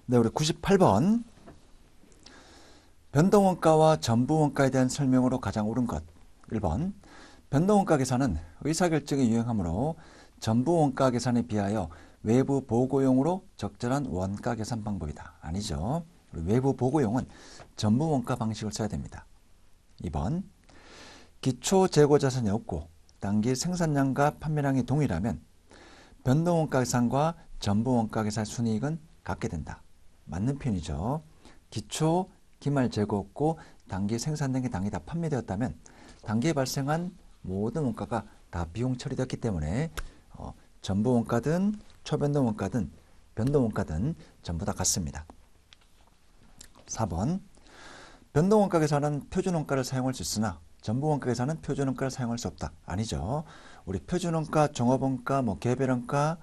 네, 우리 98번. 변동원가와 전부원가에 대한 설명으로 가장 옳은 것. 1번. 변동원가 계산은 의사결정에 유용하므로 전부원가 계산에 비하여 외부 보고용으로 적절한 원가 계산 방법이다. 아니죠. 외부 보고용은 전부원가 방식을 써야 됩니다. 2번. 기초 재고 자산이 없고 단기 생산량과 판매량이 동일하면 변동원가 계산과 전부원가 계산 순이익은 같게 된다. 맞는 표현이죠. 기초 기말 재고 없고 단기 생산량이 단기 다 판매되었다면 단기에 발생한 모든 원가가 다 비용 처리되었기 때문에 전부 원가든 초변동 원가든 변동 원가든 전부 다 같습니다. 4번. 변동 원가 계산은 표준 원가를 사용할 수 있으나 전부 원가 계산은 표준 원가를 사용할 수 없다. 아니죠. 우리 표준 원가, 종합 원가, 개별 원가,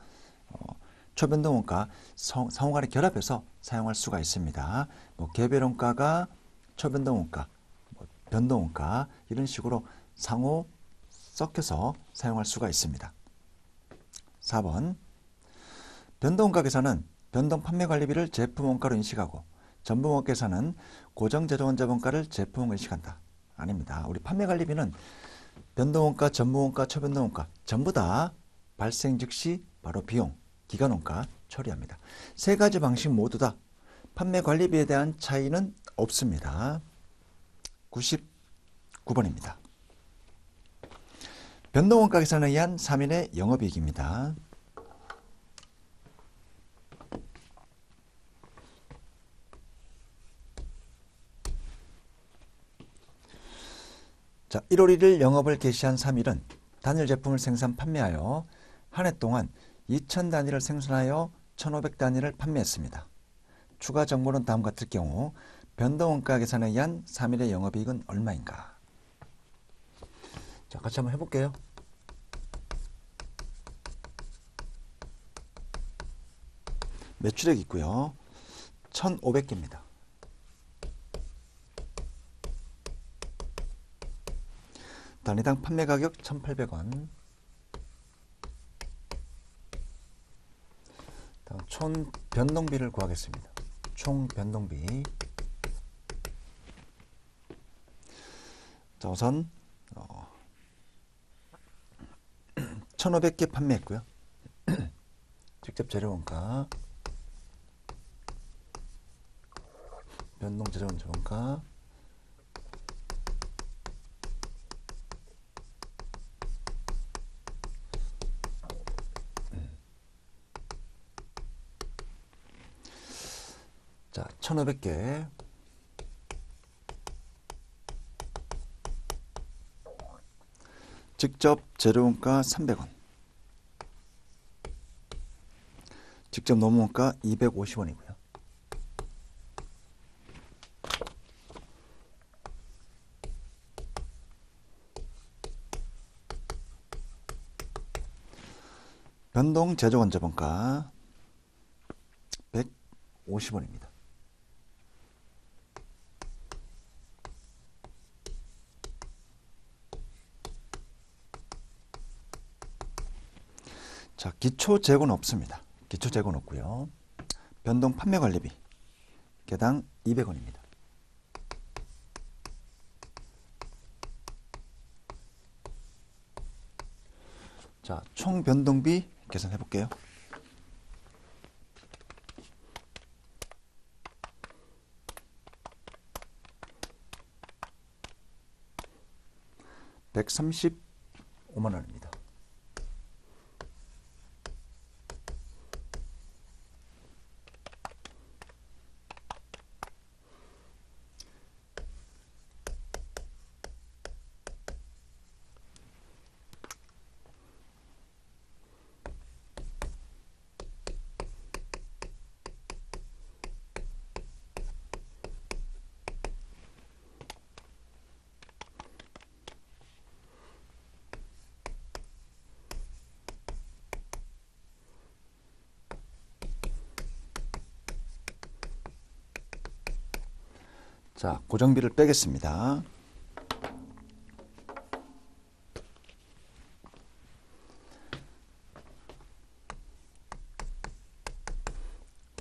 초변동 원가 상호 간에 결합해서 사용할 수가 있습니다. 개별 원가가 초변동 원가, 변동 원가 이런 식으로 상호 섞여서 사용할 수가 있습니다. 4번. 변동 원가 계산은 변동 판매 관리비를 제품 원가로 인식하고 전부 원가 계산은 고정 제조 원자 원가를 제품 원가로 인식한다. 아닙니다. 우리 판매 관리비는 변동 원가, 전부 원가, 초변동 원가 전부 다 발생 즉시 바로 비용 기간 원가 처리합니다. 세 가지 방식 모두 다 판매 관리비에 대한 차이는 없습니다. 99번입니다. 변동원가 계산에 의한 3일의 영업이익입니다. 자, 1월 1일 영업을 개시한 3일은 단일 제품을 생산 판매하여 한 해 동안 2000단위를 생산하여 1500단위를 판매했습니다. 추가 정보는 다음과 같을 경우 변동원가 계산에 의한 3일의 영업이익은 얼마인가? 자, 같이 한번 해볼게요. 매출액 있고요. 1500개입니다. 단위당 판매 가격 1800원. 다음 총 변동비를 구하겠습니다. 총 변동비. 자, 우선 1500개 판매했고요. 직접 재료원가, 변동 재료원자 원가, 자, 1500개. 직접 재료원가 300원. 직접 노무원가 250원이고요. 변동 제조 원자본가 150원입니다. 자, 기초 재고는 없습니다. 기초 재고는 없고요. 변동 판매 관리비 개당 200원입니다. 자, 총 변동비 계산해 볼게요. $135만원입니다. 자, 고정비를 빼겠습니다.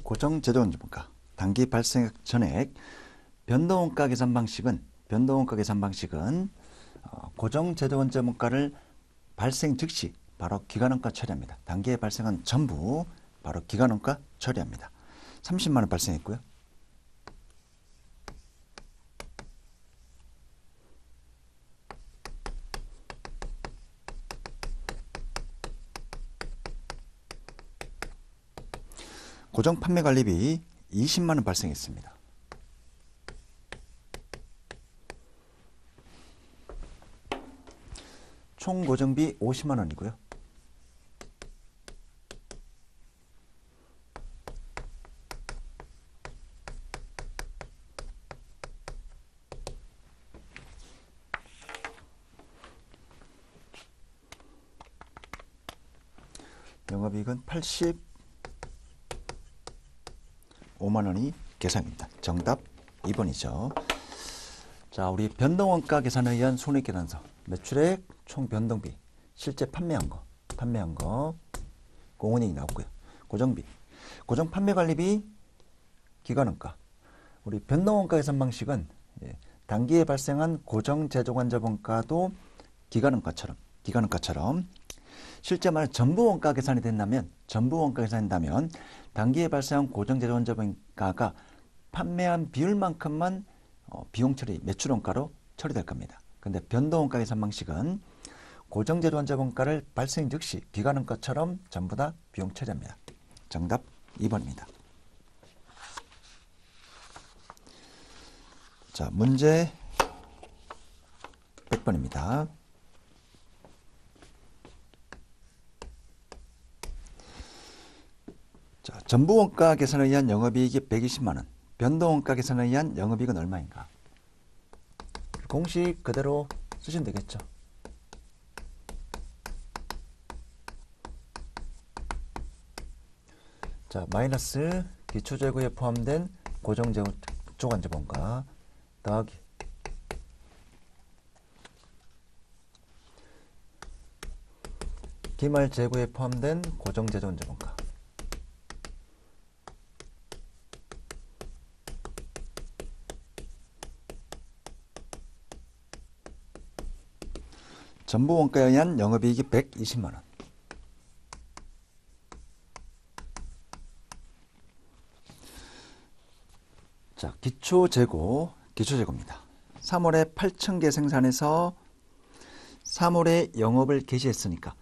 고정 재조 원자본가 단기 발생액 전액. 변동원가 계산 방식은 고정제조원자분가를 발생 즉시 바로 기간원가 처리합니다. 단기에 발생한 전부 바로 기간원가 처리합니다. 30만 원 발생했고요. 고정 판매 관리비 20만 원 발생했습니다. 총 고정비 50만 원이고요. 영업이익은 85만 원이 계산입니다. 정답 2번이죠. 자, 우리 변동원가 계산에 의한 손익계산서. 매출액, 총 변동비, 실제 판매한 거, 공원이익 나왔고요. 고정비, 고정 판매관리비, 기간원가. 우리 변동원가 계산 방식은 단기에 발생한 고정제조관자원가도 기간원가처럼 실제 만약 전부원가 계산이 된다면 단기에 발생한 고정제조원자원가가 판매한 비율만큼만 비용 처리, 매출원가로 처리될 겁니다. 근데 변동원가 계산 방식은 고정제조원자원가를 발생 즉시 기간원가처럼 전부 다 비용 처리합니다. 정답 2번입니다. 자, 문제 100번입니다. 자, 전부원가 계산에 의한 영업이익이 120만 원, 변동원가 계산에 의한 영업이익은 얼마인가? 공식 그대로 쓰시면 되겠죠. 자, 마이너스 기초재고에 포함된 고정제조관자원가 더하기 기말재고에 포함된 고정제조관자원가 전부원가에 의한 영업이익이 120만 원. 자, 기초재고입니다. 3월에 8,000개 생산해서 3월에 영업을 개시했으니까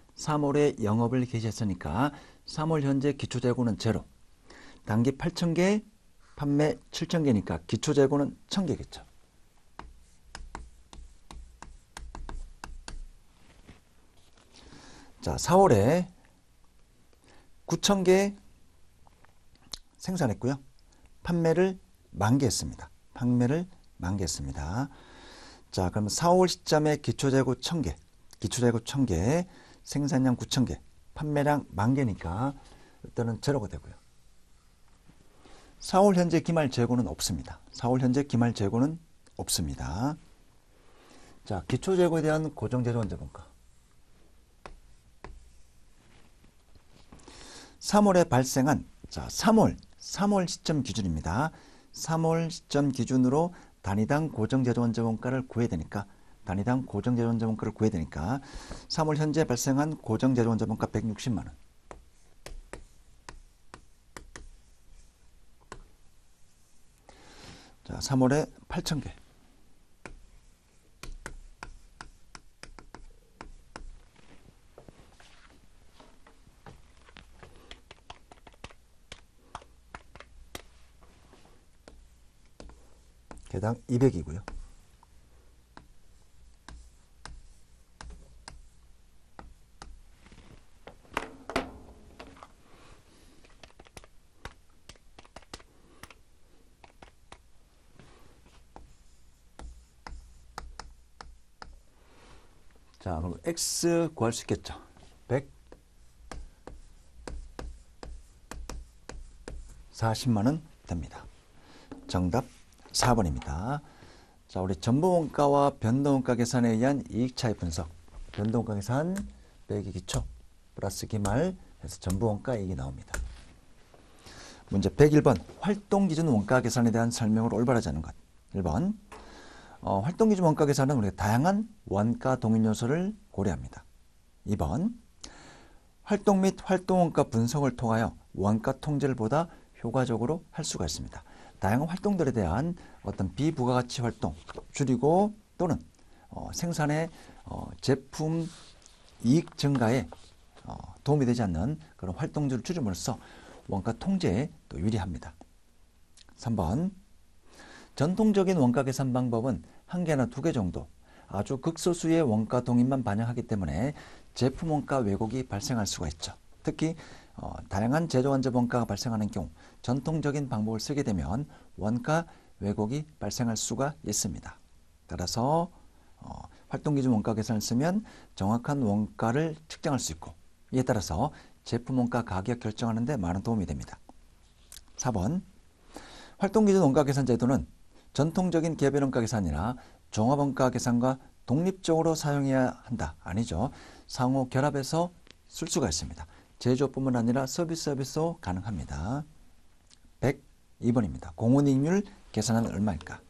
3월 현재 기초재고는 제로. 단기 8,000개, 판매 7,000개니까 기초재고는 1,000개겠죠. 자, 4월에 9,000개 생산했고요. 판매를 만개했습니다. 자, 그럼 4월 시점에 기초재고 1,000개, 생산량 9,000개, 판매량 만개니까 일단은 제로가 되고요. 4월 현재 기말 재고는 없습니다. 자, 기초재고에 대한 고정제조원자원가 3월에 발생한, 자, 3월 시점 기준입니다. 3월 시점 기준으로 단위당 고정제조원자원가를 구해야 되니까 3월 현재 발생한 고정제조원자원가 160만 원. 자, 3월에 8,000개. 개당 200이고요. 자, 그럼 X 구할 수 있겠죠. 140만 원 됩니다. 정답 4번입니다. 자, 우리 전부원가와 변동원가 계산에 의한 이익차이 분석. 변동원가 계산 빼기 기초 플러스 기말 해서 전부원가 이익이 나옵니다. 문제 101번 활동기준 원가 계산에 대한 설명으로 올바르지 않은 것. 1번 활동기준 원가 계산은 우리가 다양한 원가 동인 요소를 고려합니다. 2번 활동 및 활동원가 분석을 통하여 원가 통제를 보다 효과적으로 할 수가 있습니다. 다양한 활동들에 대한 어떤 비부가가치 활동 줄이고 또는 생산의 제품 이익 증가에 도움이 되지 않는 그런 활동들을 줄임으로써 원가 통제에 또 유리합니다. 3번 전통적인 원가 계산 방법은 한 개나 두 개 정도 아주 극소수의 원가 동인만 반영하기 때문에 제품 원가 왜곡이 발생할 수가 있죠. 특히 다양한 제조 원재 원가가 발생하는 경우 전통적인 방법을 쓰게 되면 원가 왜곡이 발생할 수가 있습니다. 따라서 활동기준 원가 계산을 쓰면 정확한 원가를 측정할 수 있고 이에 따라서 제품 원가 가격 결정하는 데 많은 도움이 됩니다. 4번 활동기준 원가 계산 제도는 전통적인 개별 원가 계산이나 종합 원가 계산과 독립적으로 사용해야 한다. 아니죠. 상호 결합해서 쓸 수가 있습니다. 제조뿐만 아니라 서비스업에서 가능합니다. 102번입니다. 공헌이익률 계산은 얼마일까?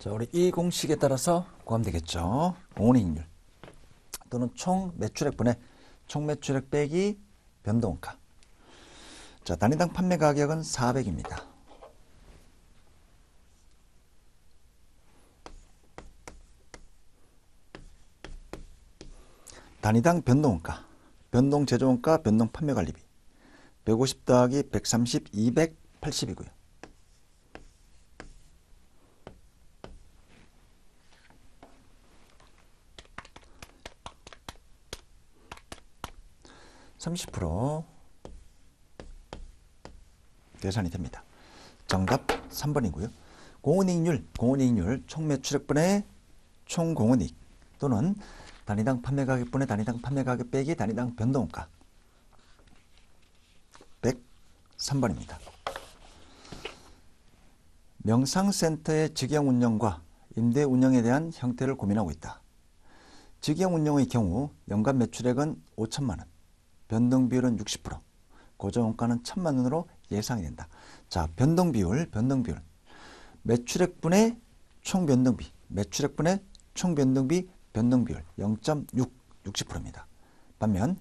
자, 우리 이 공식에 따라서 구하면 되겠죠. 공헌이익률 또는 총 매출액분의 총 매출액 빼기 변동원가. 자, 단위당 판매 가격은 400입니다. 단위당 변동원가, 변동 제조원가, 변동 판매관리비 150 더하기 130, 280이고요. (30% 계산이 됩니다. 정답 3번이고요. 공헌이익률 총매출액분의 총공헌이익 또는 단위당 판매가격분의 단위당 판매가격 빼기 단위당 변동원가 103번입니다. 명상센터의 직영 운영과 임대 운영에 대한 형태를 고민하고 있다. 직영 운영의 경우 연간 매출액은 5천만 원, 변동비율은 60%, 고정원가는 1,000만 원으로 예상이 된다. 자, 변동비율. 매출액분의 총변동비, 매출액분의 총변동비, 변동비율 0.6, 60%입니다. 반면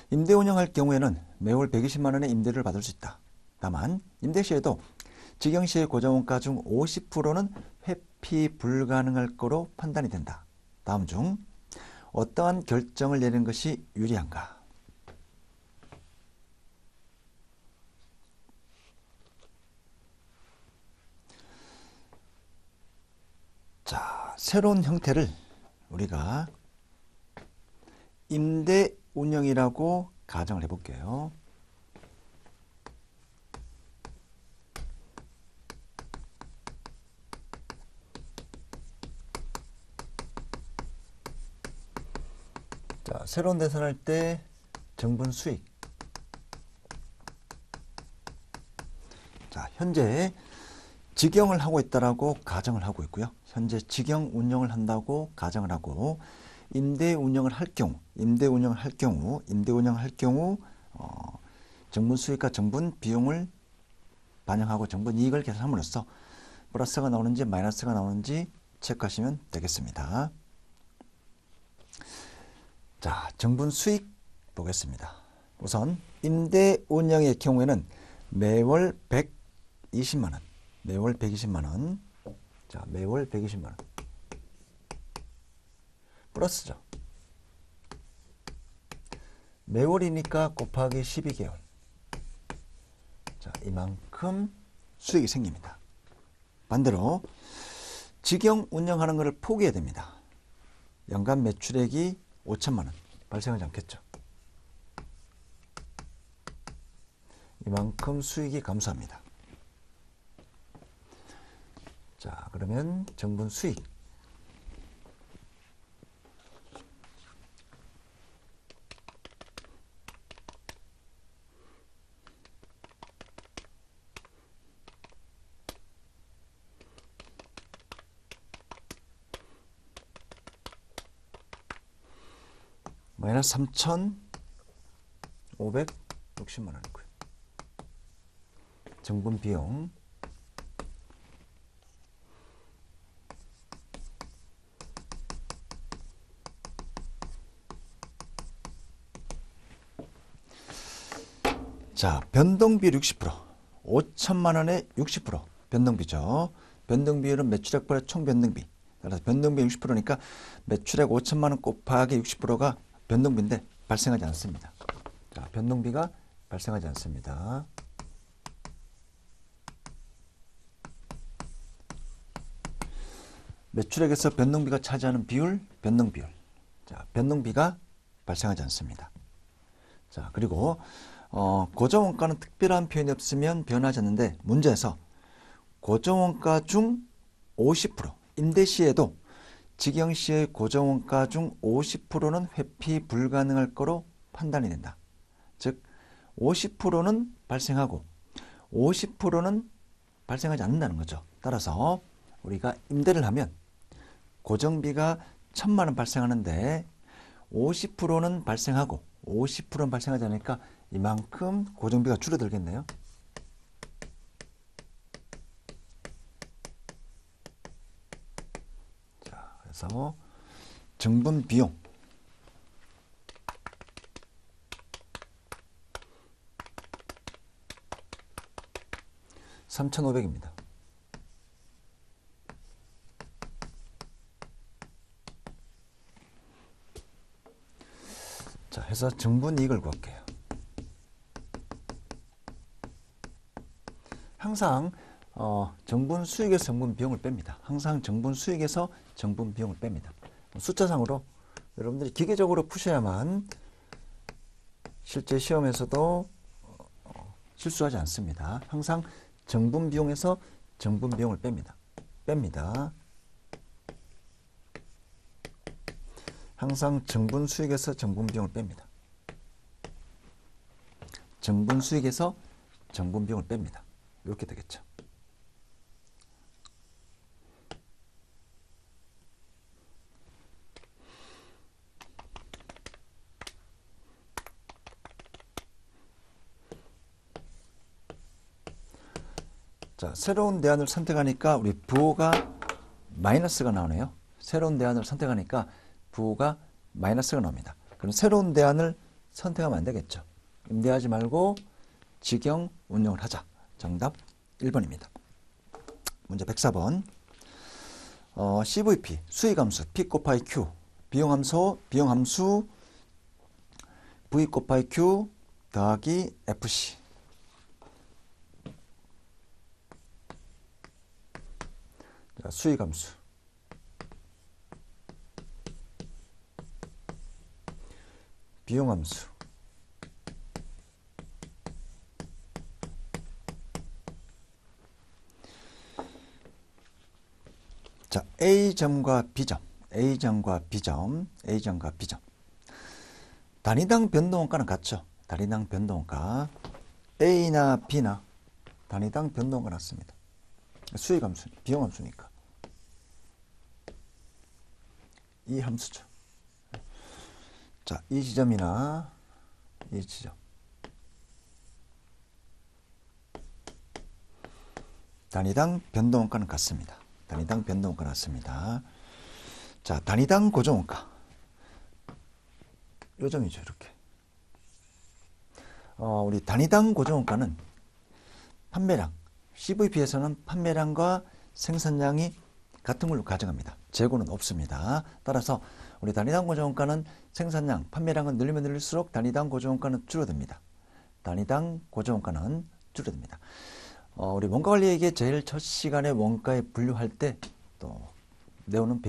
임대 운영할 경우에는 매월 120만 원의 임대를 받을 수 있다. 다만 임대 시에도 직영 시의 고정원가 중 50%는 회피 불가능할 거로 판단이 된다. 다음 중 어떠한 결정을 내리는 것이 유리한가? 자, 새로운 형태를 우리가 임대 운영이라고 가정을 해볼게요. 자, 새로운 대선할 때 정분 수익. 자, 현재 직영을 하고 있다라고 가정을 하고 있고요. 현재 직영 운영을 한다고 가정을 하고 임대 운영을 할 경우 정분 수익과 정분 비용을 반영하고 정분 이익을 계산함으로써 플러스가 나오는지 마이너스가 나오는지 체크하시면 되겠습니다. 자, 정분 수익 보겠습니다. 우선 임대 운영의 경우에는 매월 120만 원. 매월 120만 원. 자, 매월 120만 원. 플러스죠. 매월이니까 곱하기 12개월. 자, 이만큼 수익이 생깁니다. 반대로 직영 운영하는 것을 포기해야 됩니다. 연간 매출액이 5천만 원 발생하지 않겠죠. 이만큼 수익이 감소합니다. 자, 그러면 정분 수익. 마이너스 3,560만 원이고요. 정분 비용 자, 변동비율 60%, 5천만 원의 60% 변동비죠. 변동비율은 매출액분의 총 변동비. 따라서 변동비 60%니까 매출액 5천만 원 곱하기 60%가 변동비인데 발생하지 않습니다. 자, 변동비가 발생하지 않습니다. 매출액에서 변동비가 차지하는 비율, 변동비율. 자, 변동비가 발생하지 않습니다. 자, 그리고 고정원가는 특별한 표현이 없으면 변하지 않는데 문제에서 고정원가 중 50%, 임대 시에도 직영 시의 고정원가 중 50%는 회피 불가능할 거로 판단이 된다. 즉 50%는 발생하고 50%는 발생하지 않는다는 거죠. 따라서 우리가 임대를 하면 고정비가 1,000만 원 발생하는데 50%는 발생하고 50%는 발생하지 않으니까 이만큼 고정비가 줄어들겠네요. 자, 그래서 정분 비용 3,500입니다. 자, 해서 정분 이익을 구할게요. 항상 정분 수익에서 정분 비용을 뺍니다. 항상 정분 수익에서 정분 비용을 뺍니다. 숫자상으로 여러분들이 기계적으로 푸셔야만 실제 시험에서도 실수하지 않습니다. 항상 정분 비용에서 정분 비용을 뺍니다. 항상 정분 수익에서 정분 비용을 뺍니다. 정분 수익에서 정분 비용을 뺍니다. 이렇게 되겠죠. 자, 새로운 대안을 선택하니까 우리 부호가 마이너스가 나오네요. 새로운 대안을 선택하니까 부호가 마이너스가 나옵니다. 그럼 새로운 대안을 선택하면 안 되겠죠. 임대하지 말고 직영 운영을 하자. 정답 1번입니다. 문제 104번. CVP 수익함수 P 곱하기 Q 비용함수 V 곱하기 Q 더하기 FC. 자, 수익함수 비용함수 자, A점과 B점 단위당 변동원가는 같죠. 단위당 변동원가 A나 B나 단위당 변동원가 같습니다. 수익함수, 비용함수니까 이 함수죠. 자, 이 지점이나 이 지점 단위당 변동원가는 같습니다. 단위당 변동원가 같습니다. 자, 단위당 고정원가 요 점이죠. 이렇게 우리 단위당 고정원가는 판매량 CVP에서는 판매량과 생산량이 같은 걸로 가정합니다. 재고는 없습니다. 따라서 우리 단위당 고정원가는 생산량, 판매량을 늘리면 늘릴수록 단위당 고정원가는 줄어듭니다. 단위당 고정원가는 줄어듭니다. 우리 원가관리에게 제일 첫 시간에 원가에 분류할 때 또 내오는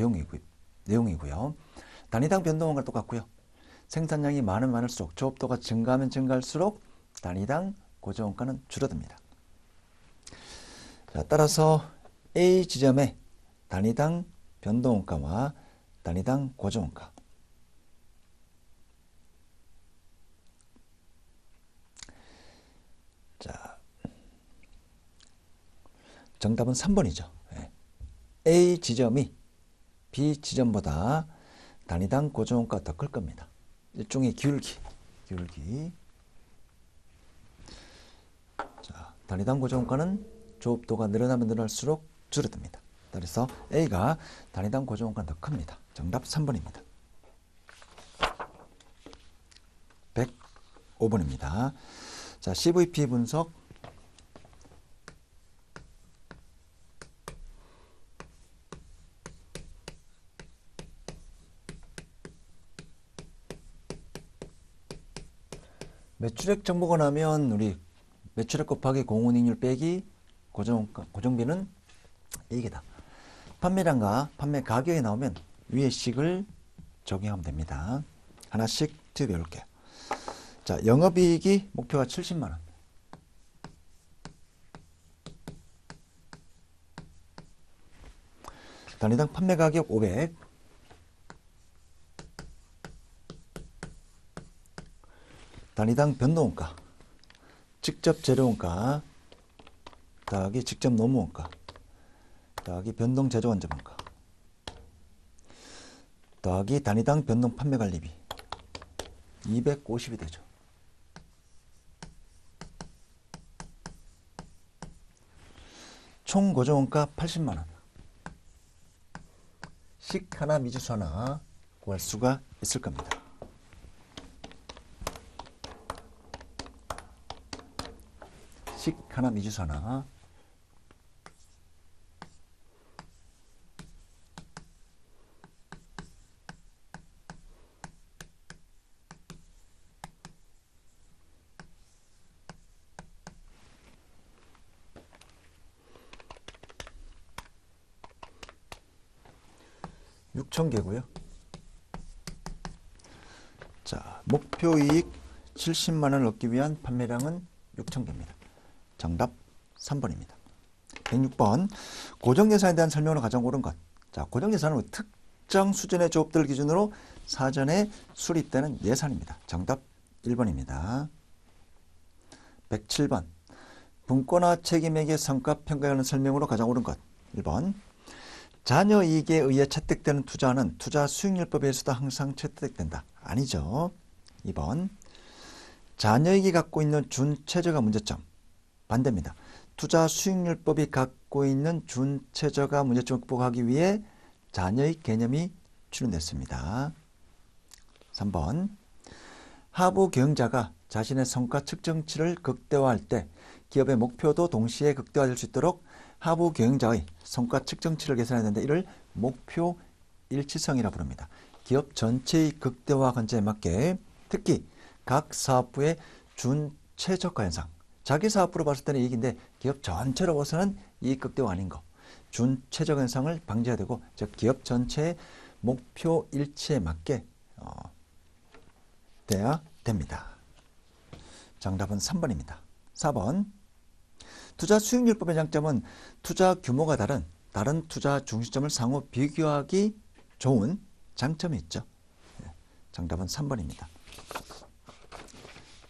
내용이고요. 단위당 변동원가 똑같고요. 생산량이 많으면 많을수록 조업도가 증가하면 증가할수록 단위당 고정원가는 줄어듭니다. 자, 따라서 A 지점의 단위당 변동원가와 단위당 고정원가. 자, 정답은 3번이죠. A 지점이 B 지점보다 단위당 고정원가가 더 클 겁니다. 일종의 기울기. 자, 단위당 고정원가는 조업도가 늘어나면 늘어날수록 줄어듭니다. 그래서 A가 단위당 고정원가는 더 큽니다. 정답 3번입니다. 105번입니다. 자, CVP 분석. 매출액 정보가 나면 우리 매출액 곱하기 공훈익률 빼기 고정비는 이게다. 판매량과 판매 가격이 나오면 위의 식을 적용하면 됩니다. 하나씩 배울게요. 자, 영업이익이 목표가 70만 원. 단위당 판매 가격 500. 단위당 변동원가, 직접 재료원가 더하기 직접 노무원가 더하기 변동 제조 원자원가 더하기 단위당 변동 판매관리비 250이 되죠. 총 고정원가 80만 원. 식 하나 미지수 하나 구할 수가 있을 겁니다. 식 하나 미지수 하나. (6,000개고요) 자, 목표이익 70만 원을 얻기 위한 판매량은 6,000개입니다. 정답 3번입니다. 106번. 고정예산에 대한 설명으로 가장 옳은 것. 자, 고정예산은 특정 수준의 조업들 기준으로 사전에 수립되는 예산입니다. 정답 1번입니다. 107번. 분권화 책임에게 성과 평가에 관한 설명으로 가장 옳은 것. 1번. 자녀 이익에 의해 채택되는 투자는 투자 수익률법에 의해서도 항상 채택된다. 아니죠. 2번. 자녀이익이 갖고 있는 준최저가 문제점. 반대입니다. 투자 수익률법이 갖고 있는 준최저가 문제점을 극복하기 위해 자녀이익 개념이 출연됐습니다. 3번. 하부 경영자가 자신의 성과 측정치를 극대화할 때 기업의 목표도 동시에 극대화될 수 있도록 하부 경영자의 성과 측정치를 개선해야 되는데 이를 목표 일치성이라고 부릅니다. 기업 전체의 극대화 관점에 맞게 특히 각 사업부의 준최저가 현상. 자기 사업부로 봤을 때는 이익인데 기업 전체로 봐서는 이익 극대화 아닌 거. 준최저가 현상을 방지해야 되고 즉 기업 전체의 목표 일치에 맞게 돼야 됩니다. 정답은 3번입니다. 4번. 투자 수익률법의 장점은 투자 규모가 다른 투자 중시점을 상호 비교하기 좋은 장점이 있죠. 정답은 3번입니다.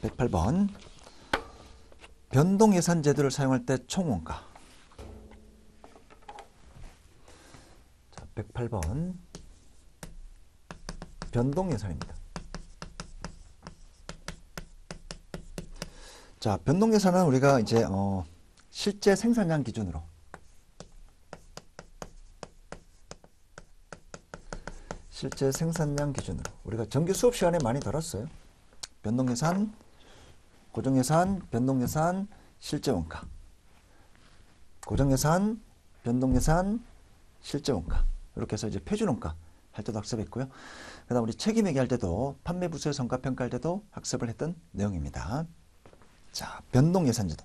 108번. 변동예산 제도를 사용할 때 총원가. 자, 108번. 변동예산입니다. 자, 변동예산은 우리가 이제 실제 생산량 기준으로 우리가 정규 수업 시간에 많이 다뤘어요. 변동예산, 고정예산, 변동예산, 실제원가. 고정예산, 변동예산, 실제원가. 이렇게 해서 이제 표준원가 할 때도 학습했고요. 그 다음 우리 책임회계 할 때도 판매부서의 성과평가할 때도 학습을 했던 내용입니다. 자, 변동예산제도.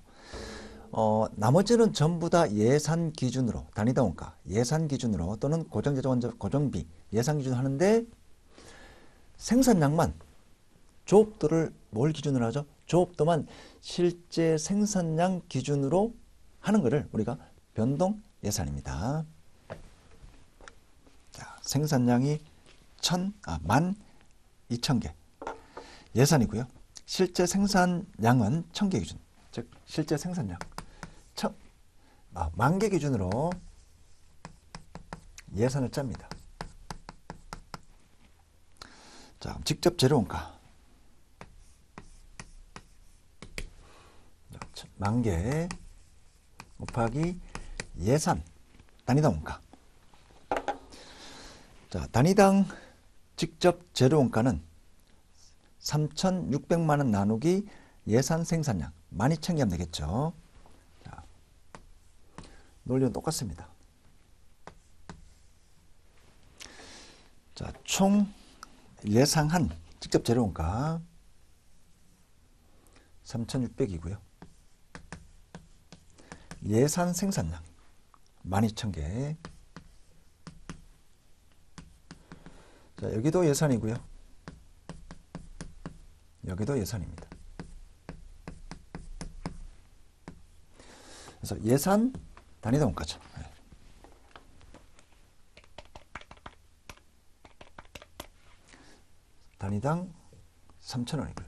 나머지는 전부 다 예산 기준으로, 단위당 원가, 예산 기준으로 또는 고정비, 예산 기준으로 하는데 생산량만, 조업도를 뭘 기준으로 하죠? 조업도만 실제 생산량 기준으로 하는 것을 우리가 변동 예산입니다. 자, 생산량이 12,000개 예산이고요. 실제 생산량은 1,000개 기준, 즉 실제 생산량 10,000개 기준으로 예산을 짭니다. 자, 직접 재료원가 10,000개 곱하기 예산 단위당 원가. 자, 단위당 직접 재료원가는 3,600만 원 나누기 예산 생산량 12,000개 하면 되겠죠. 자, 논리는 똑같습니다. 자, 총 예상한 직접 재료원가 3,600이고요. 예산 생산량 12,000개. 자, 여기도 예산이고요. 여기도 예산입니다. 그래서 예산 단위당 원가죠. 단위당 3,000원이고요.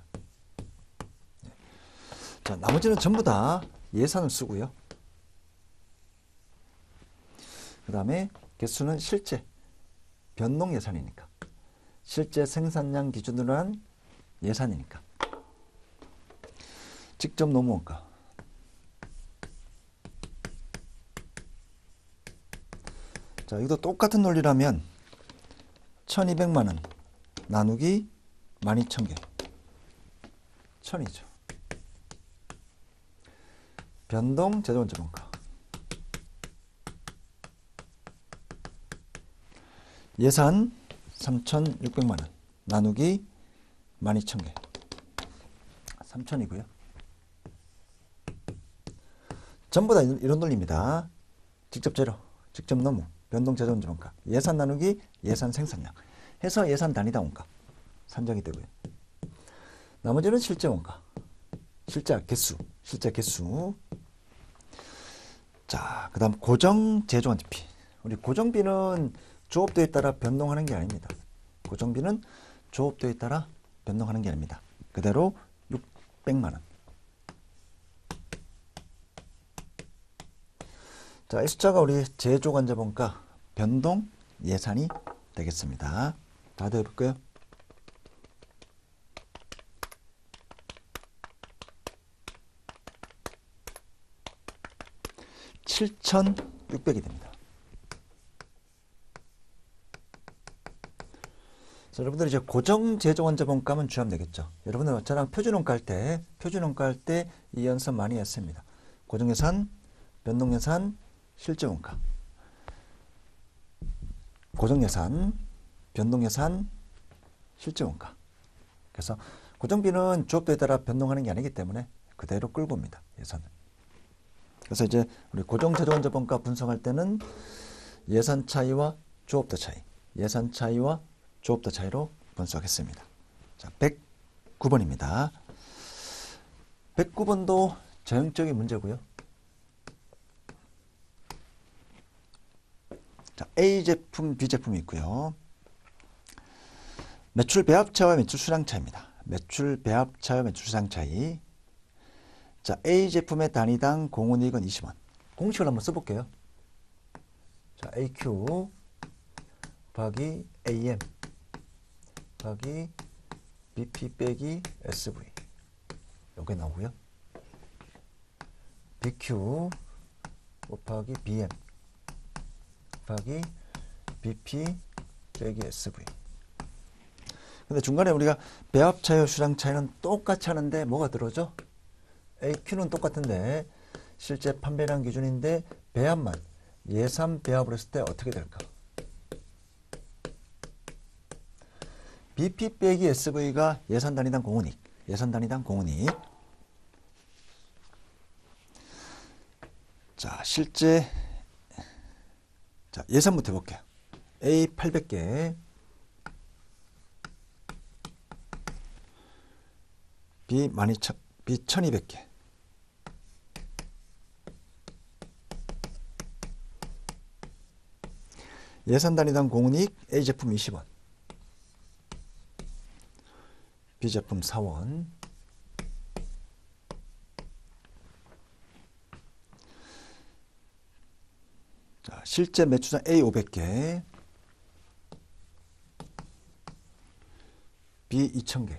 자, 나머지는 전부 다 예산을 쓰고요. 그 다음에 개수는 실제 변동 예산이니까, 실제 생산량 기준으로 한 예산이니까. 직접 노무원가 자, 이것도 똑같은 논리라면 1,200만 원 나누기 12,000개 1,000이죠. 변동 제조원자원가 예산 3,600만 원 나누기 12,000개 3,000이고요. 전부 다 이런 논리입니다. 직접 재료, 직접 노무, 변동 제조원자원가, 예산 나누기 예산 생산량 해서 예산 단위당 원가 산정이 되고요. 나머지는 실제 원가, 실제 개수. 자, 그 다음 고정 제조원비. 우리 고정비는 조업도에 따라 변동하는 게 아닙니다. 고정비는 조업도에 따라 변동하는 게 아닙니다. 그대로 600만 원. 자, 이 숫자가 우리 제조간접원가 변동 예산이 되겠습니다. 다들 해볼까요? 7,600이 됩니다. 자, 여러분들 이제 고정 제조원자본가만 주하면 되겠죠. 여러분들 저랑 표준원가 할 때 이 연습 많이 했습니다. 고정예산, 변동예산, 실제원가. 고정예산, 변동예산, 실제원가. 그래서 고정비는 조업도에 따라 변동하는 게 아니기 때문에 그대로 끌고 옵니다. 예산을. 그래서 이제 우리 고정 제조원자본가 분석할 때는 예산 차이와 조업도 차이, 예산 차이와 조업도 차이로 분석했습니다. 자, 109번입니다. 109번도 전형적인 문제고요. 자, A 제품, B 제품이 있고요. 매출 배합차와 매출 수량 차이입니다. 매출 배합차와 매출 수량 차이. 자, A 제품의 단위당 공훈이익은 20원. 공식을 한번 써볼게요. 자, AQ 곱하기 AM 곱하기 BP 빼기 SV. 요게 나오고요. BQ 곱하기 BM 곱하기 BP 빼기 SV. 근데 중간에 우리가 배합 차이와 수량 차이는 똑같이 하는데 뭐가 들어오죠? AQ는 똑같은데 실제 판매량 기준인데 배합만 예산 배합을 했을 때 어떻게 될까? BP 빼기 SV가 예산 단위당 공훈이익. 예산 단위당 공훈이익. 실제 자, 예산부터 해볼게요. A 800개, B 12,000, B 1200개. 예산 단위당 공은이익 A 제품 20원, B 제품 4원. 자, 실제 매출장 A 500개, B 2000개.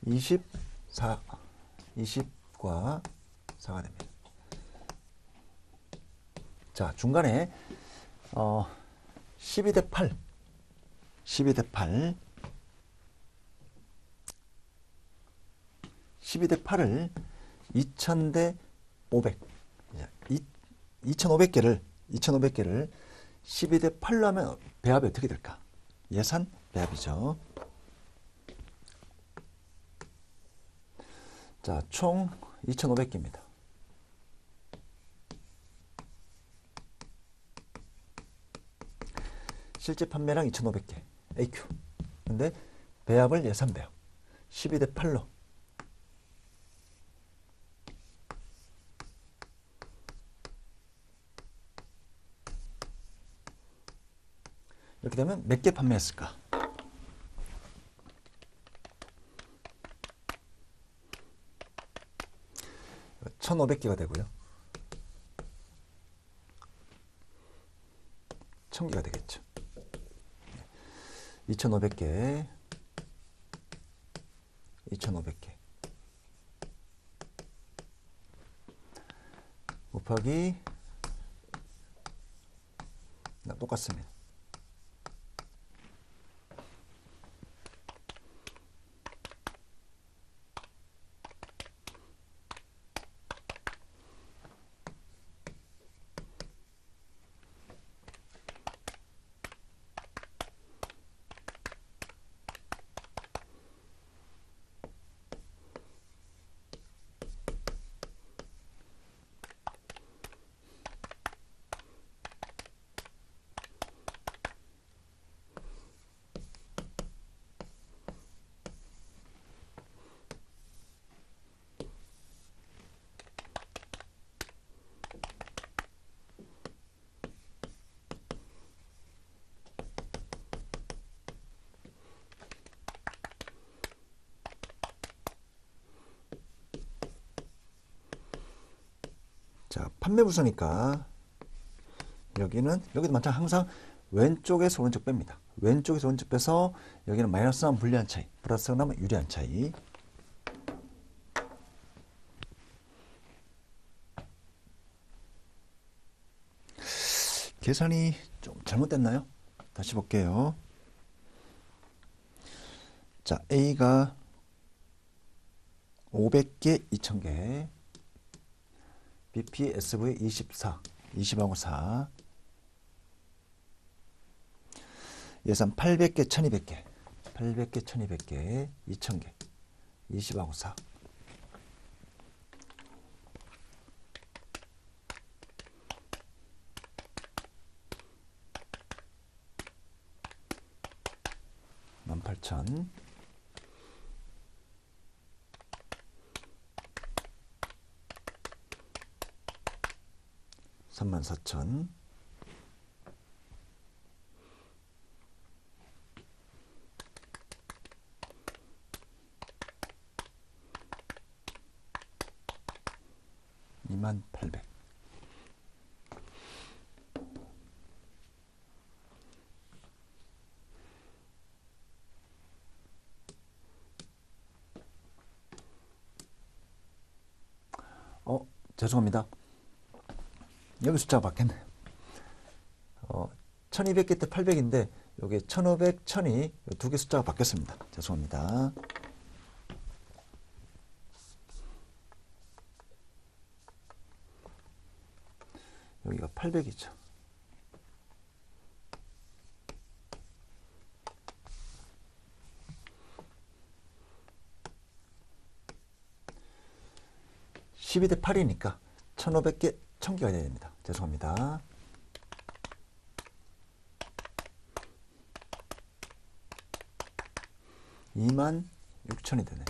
(24) 20과 4가 됩니다. 자, 중간에 12대 8, 12대 8, 12대 8을 2000대 500, 2500개를 12대 8로 하면 배합이 어떻게 될까? 예산 배합이죠. 자, 총 2500개입니다. 실제 판매량 2500개 AQ. 근데 배합을 예산 배합 12대 8로. 이렇게 되면 몇 개 판매했을까? 1500개가 되고요. 1000개가 되겠죠. 2500개, 2500개 곱하기 똑같습니다. 자, 판매 부서니까 여기도 마찬가지 항상 왼쪽에서 오른쪽 뺍니다. 왼쪽에서 오른쪽 빼서 여기는 마이너스 나면 불리한 차이, 플러스 나면 유리한 차이. 계산이 좀 잘못됐나요? 다시 볼게요. 자, A가 500개, 2000개, BP, SV 24, 20하고 4, 예산 800개, 1200개, 800개, 1200개, 2000개, 20하고 4. (18,000) 34,000 28,000 죄송합니다. 여기 숫자가 바뀌었네요. 1200개 때 800인데 여기 1500, 1000이 두 개 숫자가 바뀌었습니다. 죄송합니다. 여기가 800이죠. 12대 8이니까 1500개 1000개가 돼야 됩니다. 죄송합니다. 26,000이 되네.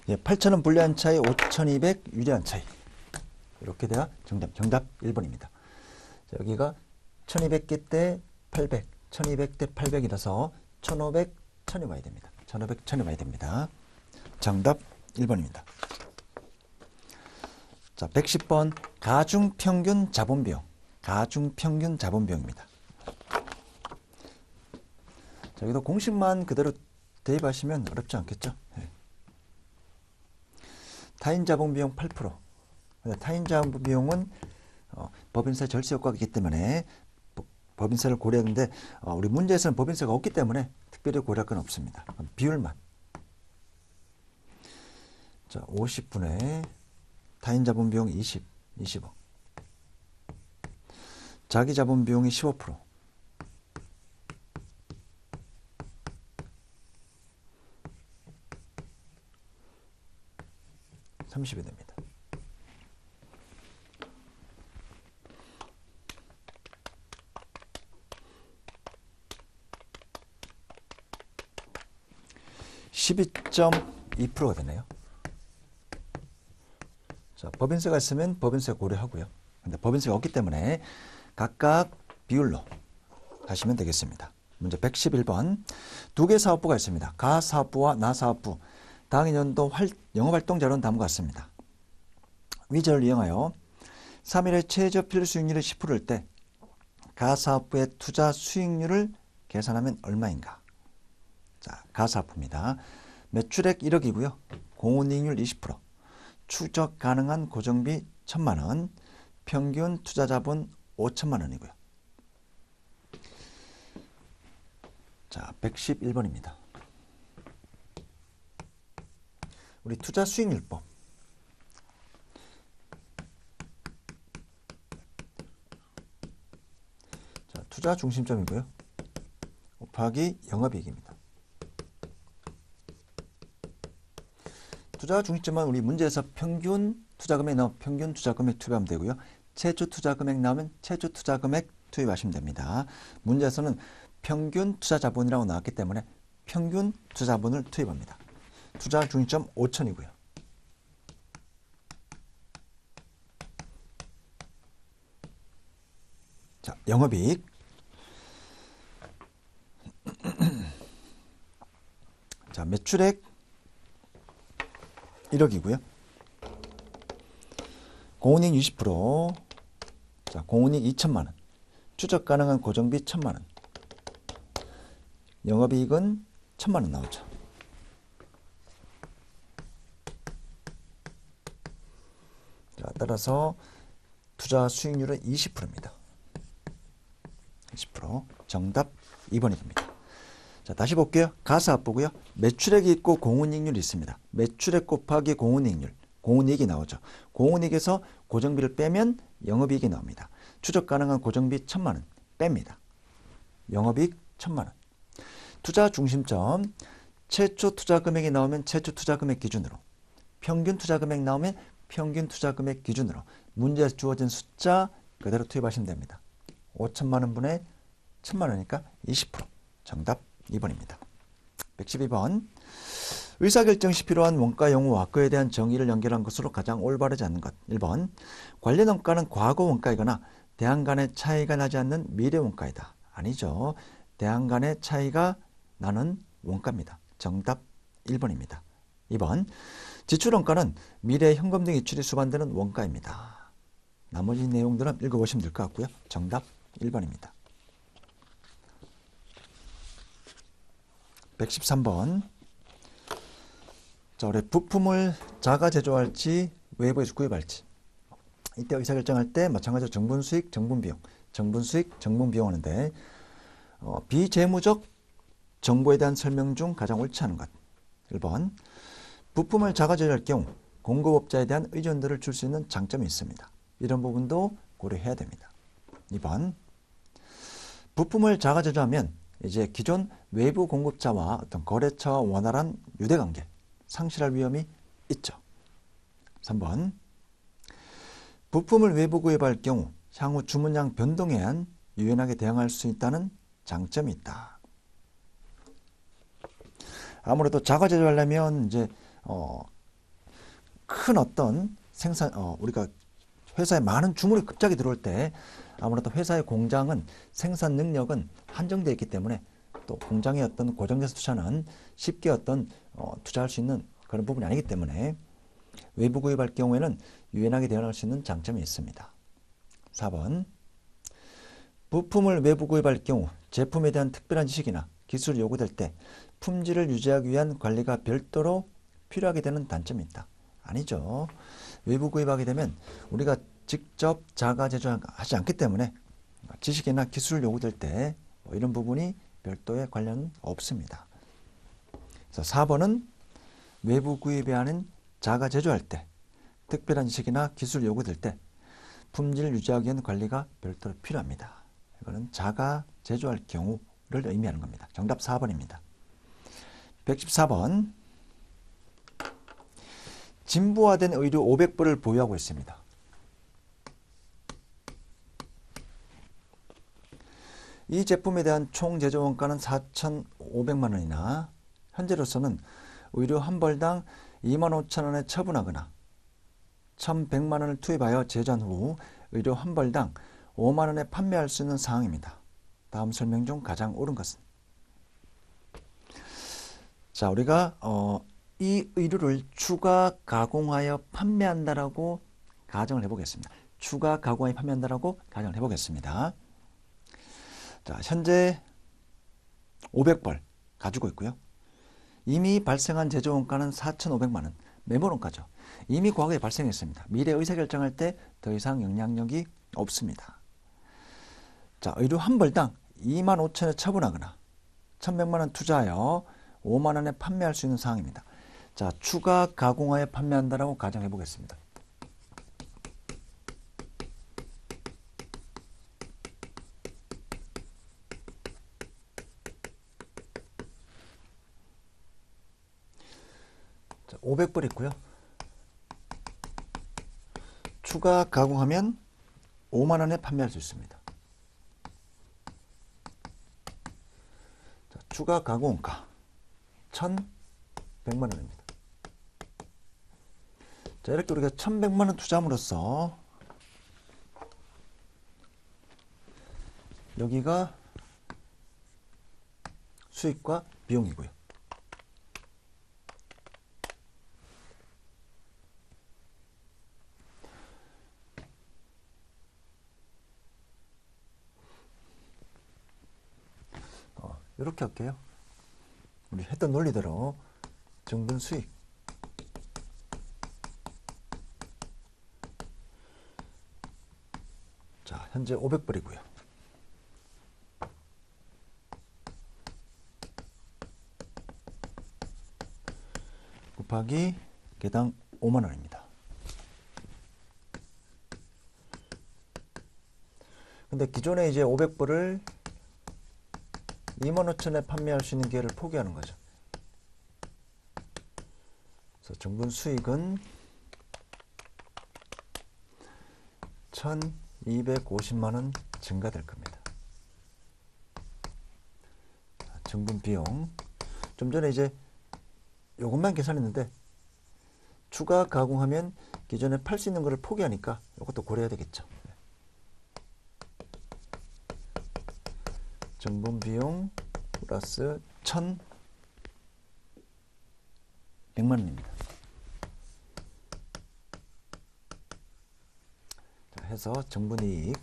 예, 8,000원 불리한 차이, 5,200 유리한 차이. 이렇게 돼야 정답 1번입니다. 자, 여기가 1200개 대 800, 1200 대 800이라서 1500, 1000이 와야 됩니다. 1500, 1000이 와야 됩니다. 정답 1번입니다. 자, 110번 가중평균 자본비용. 가중평균 자본비용입니다. 자, 여기도 공식만 그대로 대입하시면 어렵지 않겠죠? 네. 타인 자본비용 8%. 타인 자본비용은 법인세 절세 효과가 있기 때문에 법인세를 고려했는데 우리 문제에서는 법인세가 없기 때문에 특별히 고려할 건 없습니다. 비율만. 자, 50분의 타인 자본비용 20억. 자기 자본비용이 15%. 30이 됩니다. (12.2%가) 되네요. 자, 법인세가 있으면 법인세 고려하고요. 근데 법인세가 없기 때문에 각각 비율로 하시면 되겠습니다. 문제 111번. 두 개 사업부가 있습니다. 가 사업부와 나 사업부. 당해 연도 영업활동 자료는 다음과 같습니다. 위저를 이용하여 3일의 최저 필수익률이 10%일 때 가사업부의 투자 수익률을 계산하면 얼마인가? 자, 가사업부입니다. 매출액 1억이고요. 공훈이익률 20%. 추적 가능한 고정비 1,000만 원. 평균 투자 자본 5천만 원이고요. 자, 111번입니다. 우리 투자 수익률법. 자, 투자 중심점이고요. 곱하기 영업이익입니다. 투자 중심점은 우리 문제에서 평균 투자금액 나오면 평균 투자금액 투입하면 되고요. 최초 투자금액 나오면 최초 투자금액 투입하시면 됩니다. 문제에서는 평균 투자자본이라고 나왔기 때문에 평균 투자자본을 투입합니다. 투자 중심점 5천이고요. 자, 영업이익. 자, 매출액 1억이고요. 공훈이익 20%. 자, 공훈이익 2천만 원. 추적 가능한 고정비 1,000만 원. 영업이익은 1,000만 원 나오죠. 자, 따라서 투자 수익률은 20%입니다. 20%. 정답 2번입니다. 자, 다시 볼게요. 가사업부고요. 매출액이 있고 공훈이익률이 있습니다. 매출액 곱하기 공훈이익률. 공훈이익이 나오죠. 공훈이익에서 고정비를 빼면 영업이익이 나옵니다. 추적 가능한 고정비 1,000만 원 뺍니다. 영업이익 1,000만 원. 투자 중심점. 최초 투자 금액이 나오면 최초 투자 금액 기준으로. 평균 투자 금액 나오면 평균 투자 금액 기준으로. 문제에서 주어진 숫자 그대로 투입하시면 됩니다. 5천만 원분의 1,000만 원이니까 20%. 정답 2번입니다. 112번. 의사결정 시 필요한 원가 용어와 그에 대한 정의를 연결한 것으로 가장 올바르지 않는 것. 1번. 관련 원가는 과거 원가이거나 대안 간의 차이가 나지 않는 미래 원가이다. 아니죠. 대안 간의 차이가 나는 원가입니다. 정답 1번입니다. 2번. 지출 원가는 미래 현금 등 이출이 수반되는 원가입니다. 나머지 내용들은 읽어보시면 될 것 같고요. 정답 1번입니다. 113번. 자, 우리 부품을 자가 제조할지 외부에서 구입할지. 이때 의사결정할 때 마찬가지로 정분수익, 정분비용. 정분수익, 정분비용 하는데 비재무적 정보에 대한 설명 중 가장 옳지 않은 것. 1번. 부품을 자가 제조할 경우 공급업자에 대한 의존도를 줄 수 있는 장점이 있습니다. 이런 부분도 고려해야 됩니다. 2번. 부품을 자가 제조하면 이제 기존 외부 공급자와 어떤 거래처와 원활한 유대관계 상실할 위험이 있죠. 3번. 부품을 외부 구입할 경우 향후 주문량 변동에 유연하게 대응할 수 있다는 장점이 있다. 아무래도 자가 제조하려면 이제 큰 어떤 생산 우리가 회사에 많은 주문이 갑자기 들어올 때 아무래도 회사의 공장은 생산 능력은 한정되어 있기 때문에 또 공장의 어떤 고정돼서 투자는 쉽게 어떤 투자할 수 있는 그런 부분이 아니기 때문에 외부 구입할 경우에는 유연하게 대응할 수 있는 장점이 있습니다. 4번. 부품을 외부 구입할 경우 제품에 대한 특별한 지식이나 기술이 요구될 때 품질을 유지하기 위한 관리가 별도로 필요하게 되는 단점이 있다. 아니죠. 외부 구입하게 되면 우리가 직접 자가 제조하지 않기 때문에 지식이나 기술 요구될 때 이런 부분이 별도의 관련은 없습니다. 그래서 4번은 외부 구입에 하는 자가 제조할 때 특별한 지식이나 기술 요구될 때 품질 유지하기 위한 관리가 별도로 필요합니다. 이거는 자가 제조할 경우를 의미하는 겁니다. 정답 4번입니다. 114번. 진부화된 의류 500벌을 보유하고 있습니다. 이 제품에 대한 총 제조 원가는 4,500만 원이나 현재로서는 의류 한 벌당 25,000원에 처분하거나 1,100만 원을 투입하여 제조한 후 의류 한 벌당 5만 원에 판매할 수 있는 상황입니다. 다음 설명 중 가장 옳은 것은? 자, 우리가 이 의류를 추가 가공하여 판매한다라고 가정을 해보겠습니다. 추가 가공하여 판매한다라고 가정을 해보겠습니다. 자, 현재 500벌 가지고 있고요. 이미 발생한 제조 원가는 4,500만 원, 매몰 원가죠. 이미 과거에 발생했습니다. 미래 의사결정할 때 더 이상 영향력이 없습니다. 자, 의류 한 벌당 25,000원에 처분하거나 1,100만 원 투자하여 5만 원에 판매할 수 있는 상황입니다. 자, 추가 가공하여 판매한다라고 가정해 보겠습니다. 자, 500벌 있고요. 추가 가공하면 5만 원에 판매할 수 있습니다. 자, 추가 가공가 1,100만 원입니다. 자, 이렇게 우리가 1,100만 원 투자함으로써 여기가 수익과 비용이고요. 이렇게 할게요. 우리 했던 논리대로 정분 수익 자, 현재 500벌이고요. 곱하기 개당 5만 원입니다. 근데 기존에 이제 500벌을 25,000원에 판매할 수 있는 기회를 포기하는 거죠. 그래서 정분 수익은 1,250만 원 증가될 겁니다. 정분 비용. 좀 전에 이제 이것만 계산했는데 추가 가공하면 기존에 팔 수 있는 것을 포기하니까 이것도 고려해야 되겠죠. 정분 비용 플러스 1,100만 원입니다. 자, 해서 정분이익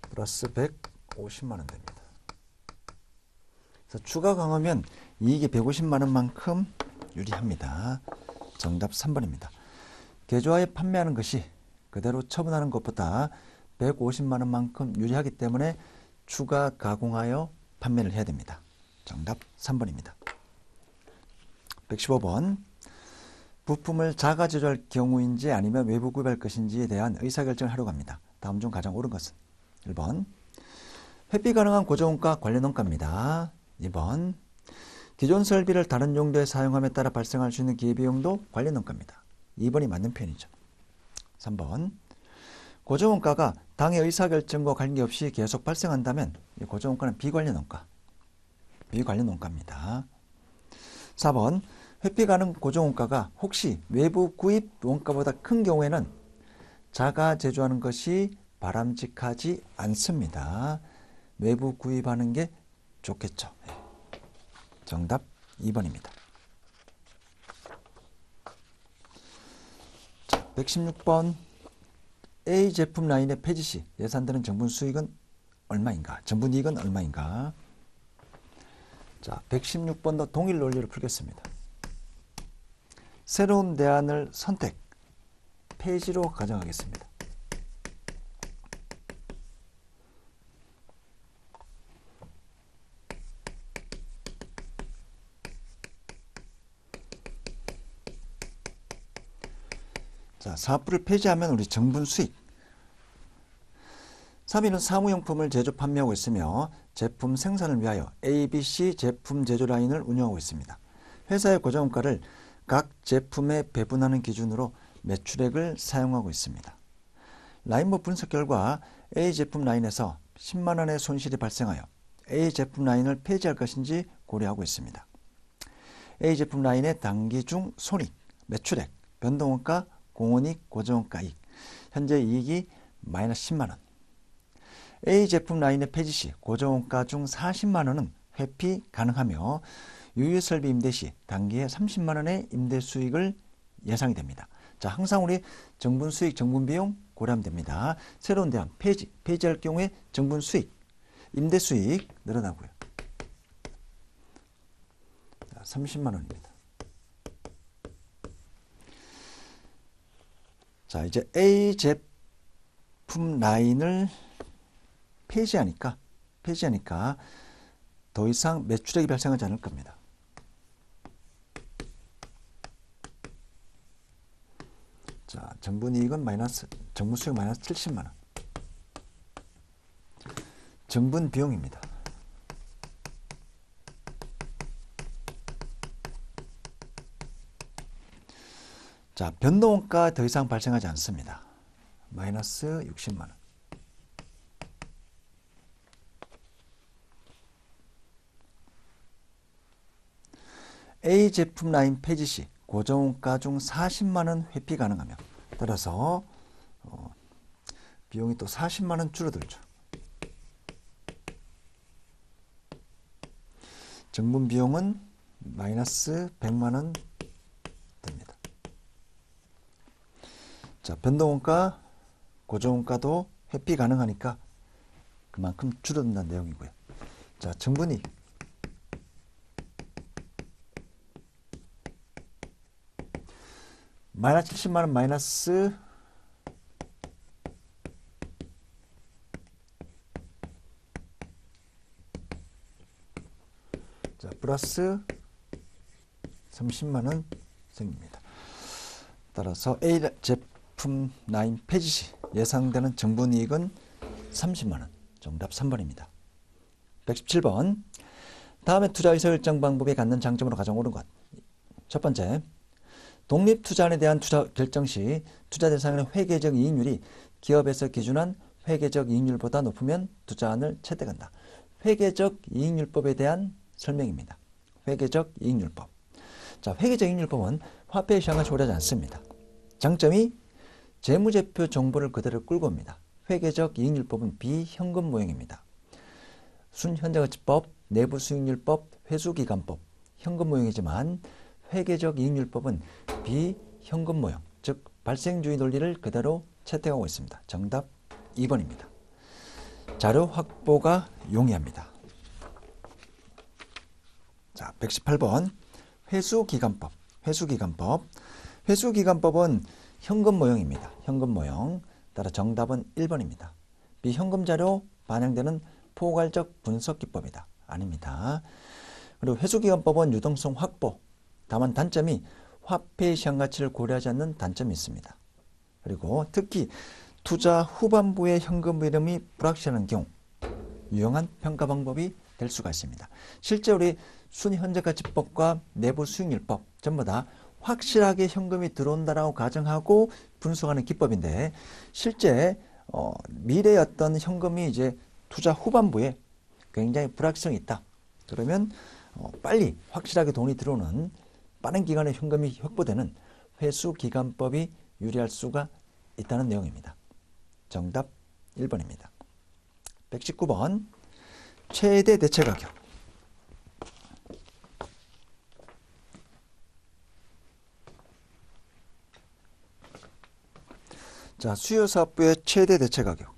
플러스 150만 원 됩니다. 그래서 추가 강하면 이익이 150만 원만큼 유리합니다. 정답 3번입니다. 개조하여 판매하는 것이 그대로 처분하는 것보다 150만 원만큼 유리하기 때문에 추가 가공하여 판매를 해야 됩니다. 정답 3번입니다. 115번. 부품을 자가 제조할 경우인지 아니면 외부 구입할 것인지에 대한 의사결정을 하려고 합니다. 다음 중 가장 옳은 것은 1번 회피 가능한 고정원가 관련 원가입니다. 2번 기존 설비를 다른 용도에 사용함에 따라 발생할 수 있는 기회비용도 관련 원가입니다. 2번이 맞는 표현이죠. 3번 고정원가가 당의 의사결정과 관계없이 계속 발생한다면 이 고정원가는 비관련 원가. 비관련 원가입니다. 4번 회피 가능 고정원가가 혹시 외부 구입 원가보다 큰 경우에는 자가 제조하는 것이 바람직하지 않습니다. 외부 구입하는 게 좋겠죠. 정답 2번입니다. 자, 116번 A 제품 라인의 폐지 시 예상되는 정분 수익은 얼마인가? 정분이익은 얼마인가? 자, 116번도 동일 논리를 풀겠습니다. 새로운 대안을 선택, 폐지로 가정하겠습니다. 자, 사업부를 폐지하면 우리 정분 수익. 3위는 사무용품을 제조 판매하고 있으며 제품 생산을 위하여 ABC 제품 제조 라인을 운영하고 있습니다. 회사의 고정원가를 각 제품에 배분하는 기준으로 매출액을 사용하고 있습니다. 라인모 분석 결과 A 제품 라인에서 10만 원의 손실이 발생하여 A 제품 라인을 폐지할 것인지 고려하고 있습니다. A 제품 라인의 단기 중 손익, 매출액, 변동원가, 공원이익, 고정원가이익, 현재 이익이 마이너스 10만 원. A 제품 라인의 폐지 시 고정원가 중 40만 원은 회피 가능하며 유효설비 임대 시 단기에 30만 원의 임대 수익을 예상이 됩니다. 자, 항상 우리 정분 수익, 정분 비용 고려하면 됩니다. 새로운 대안 폐지할 경우에 정분 수익, 임대 수익 늘어나고요. 자, 30만 원입니다. 자, 이제 A 제품 라인을 폐지하니까 더 이상 매출액이 발생하지 않을 겁니다. 자, 정분이익은 정분 수익 마이너스 70만 원. 정분 비용입니다. 자, 변동원가 더 이상 발생하지 않습니다. 마이너스 60만 원. A 제품 라인 폐지 시 고정원가 중 40만 원 회피 가능하며 따라서 비용이 또 40만 원 줄어들죠. 정분 비용은 마이너스 100만 원 됩니다. 자, 변동원가, 고정원가도 회피 가능하니까 그만큼 줄어든다는 내용이고요. 자, 정분이익. 마이너스 70만 원 마이너스 자, 플러스 30만 원 생깁니다. 따라서 A 제품 라인 폐지 시 예상되는 정분이익은 30만 원. 정답 3번입니다. 117번. 다음에 투자 의사결정 방법에 갖는 장점으로 가장 옳은 것. 첫 번째, 독립투자안에 대한 투자 결정 시 투자 대상의 회계적 이익률이 기업에서 기준한 회계적 이익률보다 높으면 투자안을 채택한다. 회계적 이익률법에 대한 설명입니다. 회계적 이익률법. 자, 회계적 이익률법은 화폐의 시장을 초래하지 않습니다. 장점이 재무제표 정보를 그대로 끌고 옵니다. 회계적 이익률법은 비현금 모형입니다. 순현재가치법, 내부수익률법, 회수기간법, 현금 모형이지만 회계적 이익률법은 비현금 모형, 즉 발생주의 논리를 그대로 채택하고 있습니다. 정답 2번입니다. 자료 확보가 용이합니다. 자, 118번 회수기간법. 회수기간법은 현금 모형입니다. 현금 모형. 따라 정답은 1번입니다. 비현금 자료 반영되는 포괄적 분석 기법이다. 아닙니다. 그리고 회수기간법은 유동성 확보. 다만 단점이 화폐의 시장가치를 고려하지 않는 단점이 있습니다. 그리고 특히 투자 후반부의 현금 흐름이 불확실한 경우 유용한 평가 방법이 될 수가 있습니다. 실제 우리 순현재가치법과 내부 수익률법 전부 다 확실하게 현금이 들어온다라고 가정하고 분석하는 기법인데 실제 미래의 어떤 현금이 이제 투자 후반부에 굉장히 불확실성이 있다. 그러면 빨리 확실하게 돈이 들어오는 빠른 기간에 현금이 확보되는 회수기간법이 유리할 수가 있다는 내용입니다. 정답 1번입니다. 119번 최대 대체가격. 자, 수요사업부의 최대 대체가격.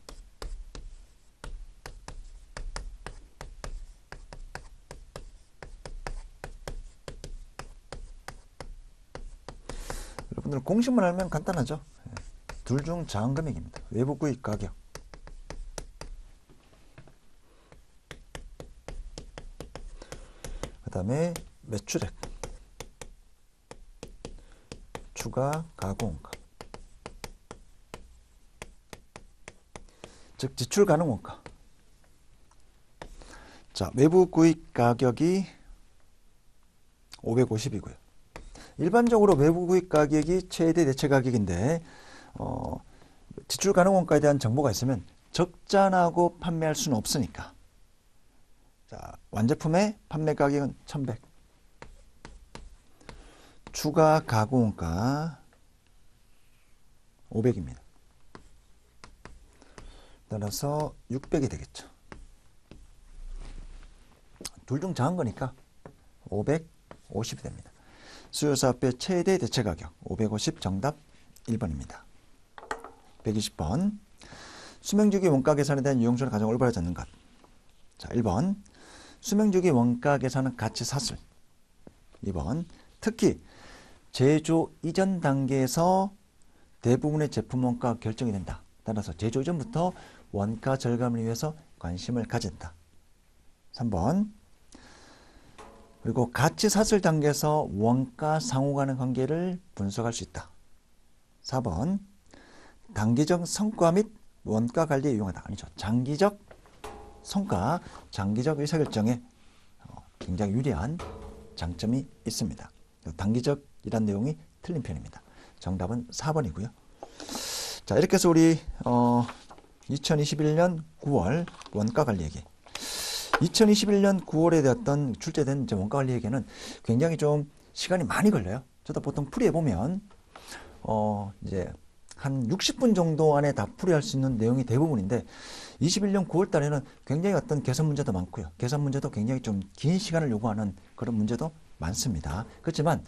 여러분들 공식만 알면 간단하죠. 둘 중 작은 금액입니다. 외부 구입 가격. 그 다음에 매출액. 추가 가공원가. 즉 지출 가능 원가. 자, 외부 구입 가격이 550이고요. 일반적으로 외부 구입 가격이 최대 대체 가격인데 지출 가능 원가에 대한 정보가 있으면 적자나고 판매할 수는 없으니까. 자, 완제품의 판매 가격은 1100. 추가 가공 원가 500입니다. 따라서 600이 되겠죠. 둘 중 작은 거니까 550이 됩니다. 수요사업의 최대 대체 가격 550 정답 1번입니다. 120번 수명주기 원가 계산에 대한 유용수를 가장 올바르지 않는 것. 자, 1번 수명주기 원가 계산은 가치 사슬. 2번 특히 제조 이전 단계에서 대부분의 제품 원가가 결정이 된다. 따라서 제조 이전부터 원가 절감을 위해서 관심을 가진다. 3번 그리고 가치 사슬 단계에서 원가 상호 간의 관계를 분석할 수 있다. 4번 단기적 성과 및 원가 관리에 유용하다. 아니죠. 장기적 성과, 장기적 의사결정에 굉장히 유리한 장점이 있습니다. 단기적이란 내용이 틀린 편입니다. 정답은 4번이고요. 자, 이렇게 해서 우리 2021년 9월 원가관리 얘기. 2021년 9월에 되었던 출제된 이제 원가관리 얘기는 굉장히 좀 시간이 많이 걸려요. 저도 보통 풀이해보면 이제 한 60분 정도 안에 다 풀이할 수 있는 내용이 대부분인데 21년 9월 달에는 굉장히 어떤 계산 문제도 많고요. 계산 문제도 굉장히 좀 긴 시간을 요구하는 그런 문제도 많습니다. 그렇지만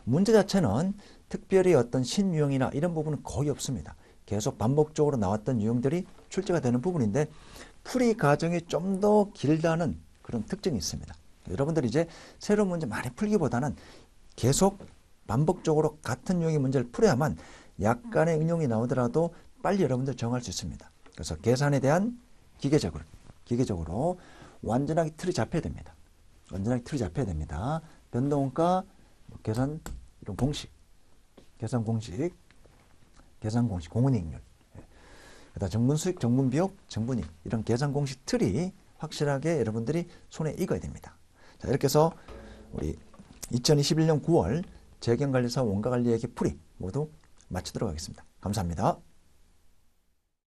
문제 자체는 특별히 어떤 신유형이나 이런 부분은 거의 없습니다. 계속 반복적으로 나왔던 유형들이 출제가 되는 부분인데 풀이 과정이 좀 더 길다는 그런 특징이 있습니다. 여러분들이 이제 새로운 문제 많이 풀기보다는 계속 반복적으로 같은 유형의 문제를 풀어야만 약간의 응용이 나오더라도 빨리 여러분들 정할 수 있습니다. 그래서 계산에 대한 기계적으로 완전하게 틀이 잡혀야 됩니다. 완전하게 틀이 잡혀야 됩니다. 변동원가, 계산 이런 공식, 계산 공식, 공은이익률, 그다음 정분수익, 정분비용, 정분이익 이런 계산 공식 틀이 확실하게 여러분들이 손에 익어야 됩니다. 자, 이렇게 해서 우리 2021년 9월 재경관리사 원가관리 얘기 풀이 모두 마치도록 하겠습니다. 감사합니다.